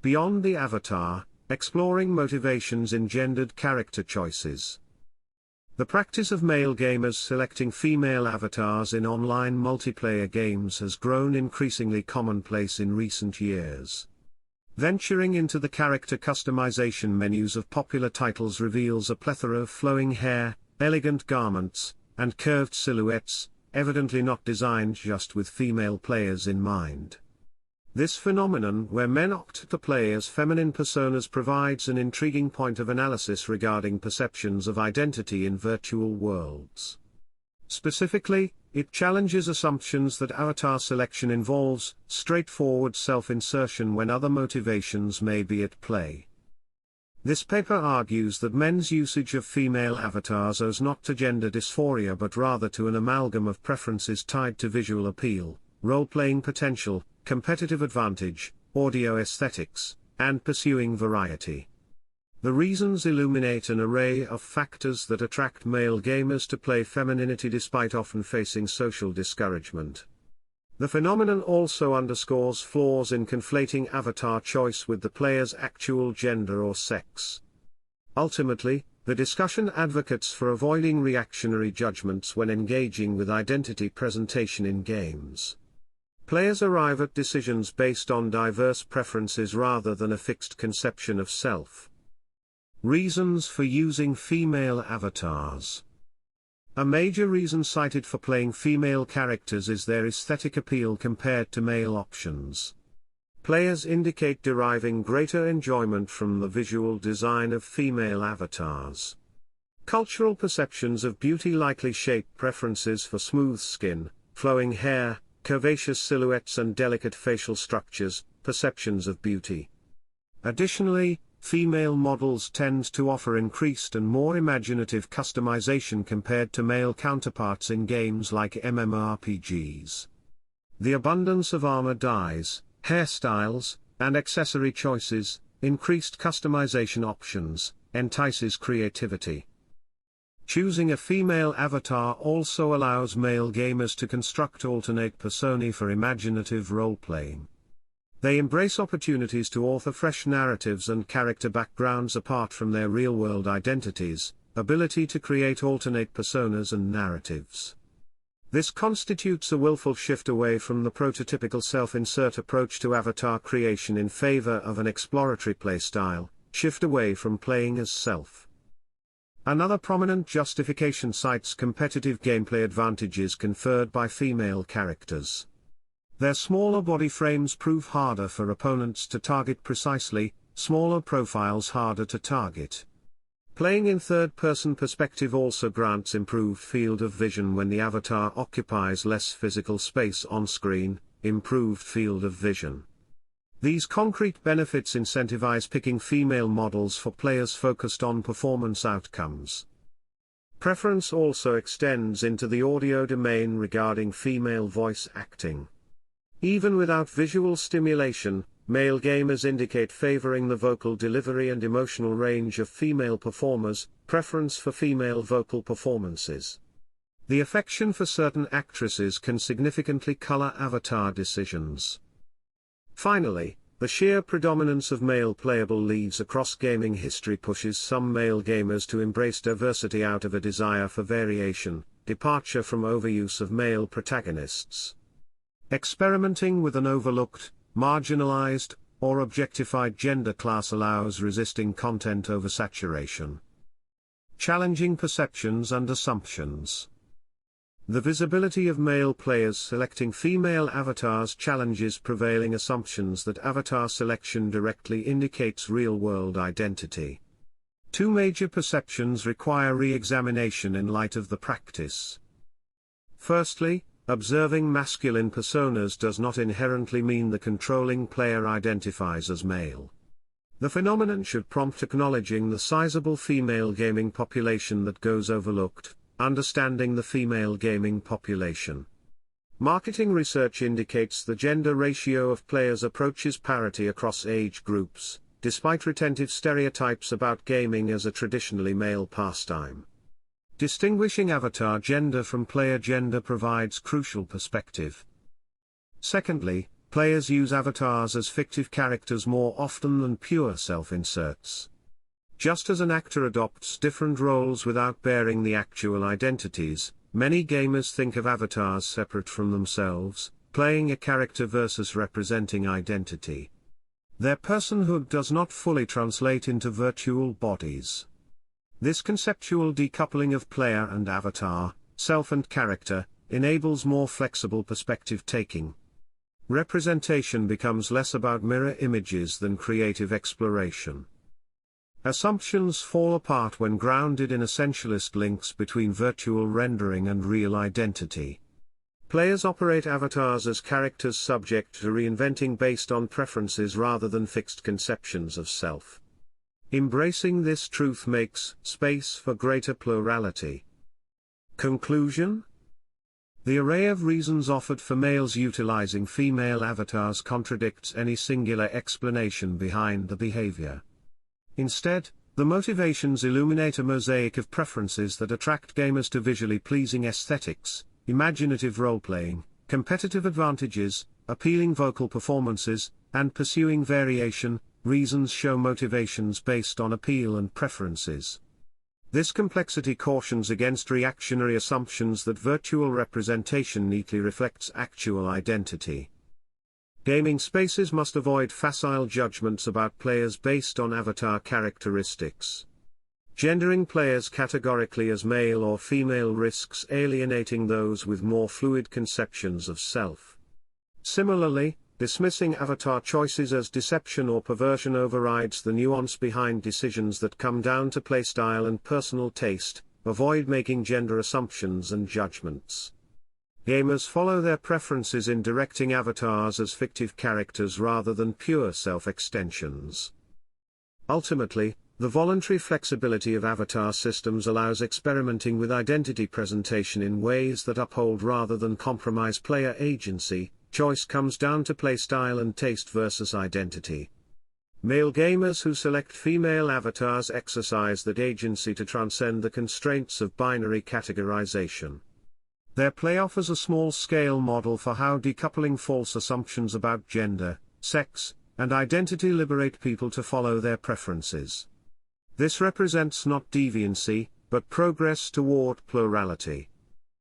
Beyond the avatar, exploring motivations in gendered character choices. The practice of male gamers selecting female avatars in online multiplayer games has grown increasingly commonplace in recent years. Venturing into the character customization menus of popular titles reveals a plethora of flowing hair, elegant garments, and curved silhouettes, evidently not designed just with female players in mind. This phenomenon where men opt to play as feminine personas provides an intriguing point of analysis regarding perceptions of identity in virtual worlds. Specifically, it challenges assumptions that avatar selection involves straightforward self-insertion when other motivations may be at play. This paper argues that men's usage of female avatars owes not to gender dysphoria but rather to an amalgam of preferences tied to visual appeal, role-playing potential, competitive advantage, audio aesthetics, and pursuing variety. The reasons illuminate an array of factors that attract male gamers to play femininity despite often facing social discouragement. The phenomenon also underscores flaws in conflating avatar choice with the player's actual gender or sex. Ultimately, the discussion advocates for avoiding reactionary judgments when engaging with identity presentation in games. Players arrive at decisions based on diverse preferences rather than a fixed conception of self. Reasons for using female avatars. A major reason cited for playing female characters is their aesthetic appeal compared to male options. Players indicate deriving greater enjoyment from the visual design of female avatars. Cultural perceptions of beauty likely shape preferences for smooth skin, flowing hair, curvaceous silhouettes and delicate facial structures, perceptions of beauty. Additionally, female models tend to offer increased and more imaginative customization compared to male counterparts in games like MMORPGs. The abundance of armor dyes, hairstyles, and accessory choices, increased customization options, entices creativity. Choosing a female avatar also allows male gamers to construct alternate personae for imaginative role-playing. They embrace opportunities to author fresh narratives and character backgrounds apart from their real-world identities, ability to create alternate personas and narratives. This constitutes a willful shift away from the prototypical self-insert approach to avatar creation in favor of an exploratory playstyle, shift away from playing as self. Another prominent justification cites competitive gameplay advantages conferred by female characters. Their smaller body frames prove harder for opponents to target precisely, smaller profiles harder to target. Playing in third-person perspective also grants improved field of vision when the avatar occupies less physical space on screen, improved field of vision. These concrete benefits incentivize picking female models for players focused on performance outcomes. Preference also extends into the audio domain regarding female voice acting. Even without visual stimulation, male gamers indicate favoring the vocal delivery and emotional range of female performers, preference for female vocal performances. The affection for certain actresses can significantly color avatar decisions. Finally, the sheer predominance of male playable leads across gaming history pushes some male gamers to embrace diversity out of a desire for variation, departure from overuse of male protagonists. Experimenting with an overlooked, marginalized, or objectified gender class allows resisting content oversaturation. Challenging perceptions and assumptions. The visibility of male players selecting female avatars challenges prevailing assumptions that avatar selection directly indicates real-world identity. Two major perceptions require re-examination in light of the practice. Firstly, observing masculine personas does not inherently mean the controlling player identifies as male. The phenomenon should prompt acknowledging the sizable female gaming population that goes overlooked, understanding the female gaming population. Marketing research indicates the gender ratio of players approaches parity across age groups, despite retentive stereotypes about gaming as a traditionally male pastime. Distinguishing avatar gender from player gender provides crucial perspective. Secondly, Players use avatars as fictive characters more often than pure self-inserts. Just as an actor adopts different roles without bearing the actual identities, many gamers think of avatars separate from themselves, playing a character versus representing identity. Their personhood does not fully translate into virtual bodies. This conceptual decoupling of player and avatar, self and character, enables more flexible perspective taking. Representation becomes less about mirror images than creative exploration. Assumptions fall apart when grounded in essentialist links between virtual rendering and real identity. Players operate avatars as characters subject to reinventing based on preferences rather than fixed conceptions of self. Embracing this truth makes space for greater plurality. Conclusion? The array of reasons offered for males utilizing female avatars contradicts any singular explanation behind the behavior. Instead, the motivations illuminate a mosaic of preferences that attract gamers to visually pleasing aesthetics, imaginative role-playing, competitive advantages, appealing vocal performances, and pursuing variation. Reasons show motivations based on appeal and preferences. This complexity cautions against reactionary assumptions that virtual representation neatly reflects actual identity. Gaming spaces must avoid facile judgments about players based on avatar characteristics. Gendering players categorically as male or female risks alienating those with more fluid conceptions of self. Similarly, dismissing avatar choices as deception or perversion overrides the nuance behind decisions that come down to playstyle and personal taste. Avoid making gender assumptions and judgments. Gamers follow their preferences in directing avatars as fictive characters rather than pure self-extensions. Ultimately, the voluntary flexibility of avatar systems allows experimenting with identity presentation in ways that uphold rather than compromise player agency. Choice comes down to playstyle and taste versus identity. Male gamers who select female avatars exercise that agency to transcend the constraints of binary categorization. Their play offers a small-scale model for how decoupling false assumptions about gender, sex, and identity liberate people to follow their preferences. This represents not deviancy, but progress toward plurality.